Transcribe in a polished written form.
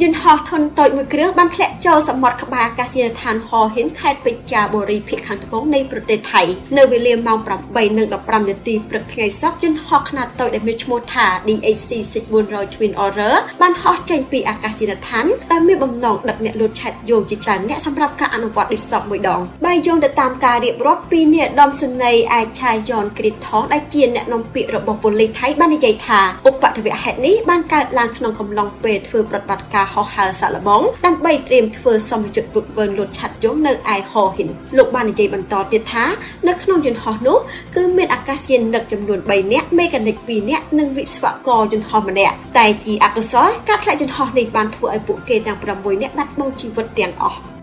យន្តហោះធុនតូចមួយគ្រឿងបានធ្លាក់ចូលសមុទ្រក្បែរអាកាសយានដ្ឋានហោហ៊ីនខេត្តពេជ្របុរីភាគខាងត្បូងនៃប្រទេសថៃនៅវេលាម៉ោង 8:15 នាទីព្រឹកថ្ងៃសុក្រយន្តហោះខ្នាតតូចដែលមានឈ្មោះថា DHC-400 Twin Otter បានហោះចេញពីអាកាសយានដ្ឋានដែលមានបំណងដឹកអ្នកលោតឆែកយោងជាច្រើនអ្នកសម្រាប់ការអនុវត្តដូចសពមួយដងបើយោងទៅតាមការរៀបរាប់ពីអ្នកដំសនេយឯឆាយយ៉នគ្រីតថងដែលជាអ្នកនាំពាក្យរបស់ប៉ូលីសថៃបាននិយាយថាឧបទ្ទវហេតុនេះបានកើតឡើងក្នុងកំឡុងពេលធ្វើប្រតិបត្តិការហោះហើរសាកល្បងដើម្បីត្រៀមធ្វើសម្ពយុទ្ធវឹកវើលោតឆាត់យន្តនៅឯហោហ៊ីនលោកបាននិយាយបន្តទៀតថានៅក្នុងយន្តហោះនោះគឺមានអាកាសយានិកចំនួន3នាក់មេកានិក2នាក់និងវិស្វករយន្តហោះម្នាក់តែជាអកុសលការធ្លាក់យន្តហោះនេះបានធ្វើឲ្យពួកគេទាំង6នាក់បាត់បង់ជីវិតទាំងអស់